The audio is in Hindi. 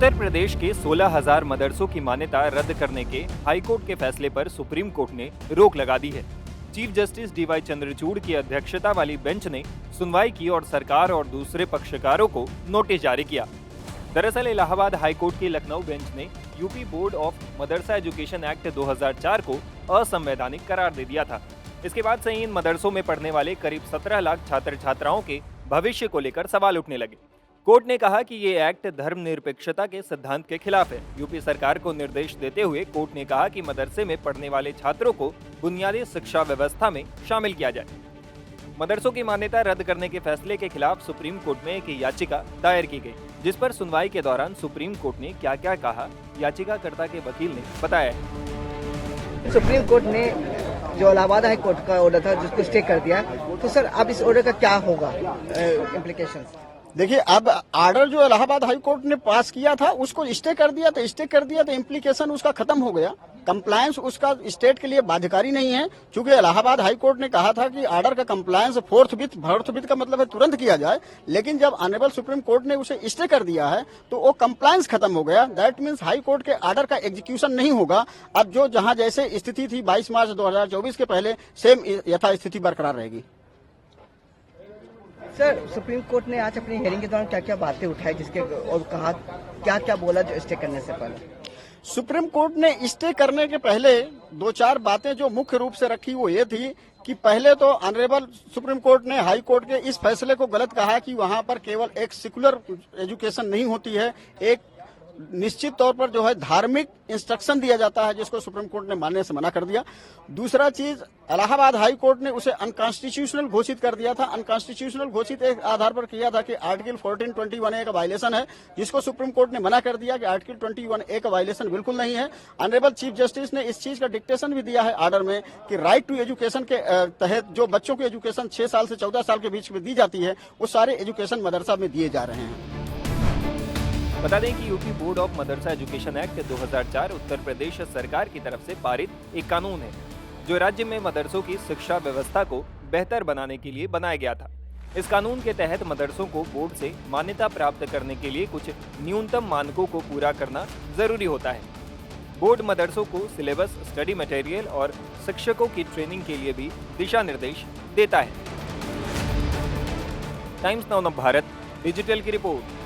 उत्तर प्रदेश के 16,000 मदरसों की मान्यता रद्द करने के हाईकोर्ट के फैसले पर सुप्रीम कोर्ट ने रोक लगा दी है। चीफ जस्टिस डीवाई चंद्रचूड़ की अध्यक्षता वाली बेंच ने सुनवाई की और सरकार और दूसरे पक्षकारों को नोटिस जारी किया। दरअसल इलाहाबाद हाईकोर्ट की लखनऊ बेंच ने UP board of Madrasa education act 2004 को असंवैधानिक करार दे दिया था। इसके बाद से इन मदरसों में पढ़ने वाले करीब 17 लाख छात्र छात्राओं के भविष्य को लेकर सवाल उठने लगे। कोर्ट ने कहा कि ये एक्ट धर्मनिरपेक्षता के सिद्धांत के खिलाफ है। यूपी सरकार को निर्देश देते हुए कोर्ट ने कहा कि मदरसे में पढ़ने वाले छात्रों को बुनियादी शिक्षा व्यवस्था में शामिल किया जाए। मदरसों की मान्यता रद्द करने के फैसले के खिलाफ सुप्रीम कोर्ट में एक याचिका दायर की गई, जिस पर सुनवाई के दौरान सुप्रीम कोर्ट ने क्या क्या कहा, याचिकाकर्ता के वकील ने बताया। सुप्रीम कोर्ट ने जो इलाहाबाद हाई कोर्ट का ऑर्डर था जिसको स्टे कर दिया, तो सर अब इस ऑर्डर का क्या होगा इम्प्लीकेशंस? देखिए, अब आर्डर जो इलाहाबाद हाई कोर्ट ने पास किया था उसको स्टे कर दिया, तो इम्प्लीकेशन उसका खत्म हो गया। कंप्लायंस उसका स्टेट के लिए बाध्यकारी नहीं है, क्योंकि इलाहाबाद हाई कोर्ट ने कहा था कि आर्डर का कंप्लायंस फोर्थ विथ का मतलब है तुरंत किया जाए, लेकिन जब ऑनरेबल सुप्रीम कोर्ट ने उसे स्टे कर दिया है तो वो कंप्लायंस खत्म हो गया। दैट मीन्स हाई कोर्ट के आर्डर का एग्जीक्यूशन नहीं होगा। अब जो जहां जैसे स्थिति थी 22 मार्च 2024 के पहले, सेम यथास्थिति बरकरार रहेगी। सर, सुप्रीम कोर्ट ने आज अपनी हियरिंग के दौरान क्या क्या बातें उठाई जिसके और कहा क्या क्या बोला जो स्टे करने से पहले? सुप्रीम कोर्ट ने स्टे करने के पहले दो चार बातें जो मुख्य रूप से रखी वो ये थी कि पहले तो ऑनरेबल सुप्रीम कोर्ट ने हाई कोर्ट के इस फैसले को गलत कहा कि वहां पर केवल एक सेकुलर एजुकेशन नहीं होती है, एक निश्चित तौर पर जो है धार्मिक इंस्ट्रक्शन दिया जाता है, जिसको सुप्रीम कोर्ट ने मानने से मना कर दिया। दूसरा चीज, इलाहाबाद हाई कोर्ट ने उसे अनकॉन्स्टिट्यूशनल घोषित कर दिया था। अनकॉन्स्टिट्यूशनल घोषित एक आधार पर किया था कि आर्टिकल 1421A का वायलेशन है, जिसको सुप्रीम कोर्ट ने मना कर दिया कि आर्टिकल 21A का वायलेशन बिल्कुल नहीं है। ऑनरेबल चीफ जस्टिस ने इस चीज का डिक्टेशन भी दिया है आर्डर में कि राइट टू एजुकेशन के तहत जो बच्चों की एजुकेशन 6 साल से 14 साल के बीच में दी जाती है, वो सारे एजुकेशन मदरसा में दिए जा रहे हैं। बता दें कि UP board of Madrasa education act 2004 Uttar Pradesh सरकार की तरफ से पारित एक कानून है, जो राज्य में मदरसों की शिक्षा व्यवस्था को बेहतर बनाने के लिए बनाया गया था। इस कानून के तहत मदरसों को बोर्ड से मान्यता प्राप्त करने के लिए कुछ न्यूनतम मानकों को पूरा करना जरूरी होता है। बोर्ड मदरसों को सिलेबस, स्टडी मटेरियल और शिक्षकों की ट्रेनिंग के लिए भी दिशा निर्देश देता है। टाइम्स नाउ भारत डिजिटल की रिपोर्ट।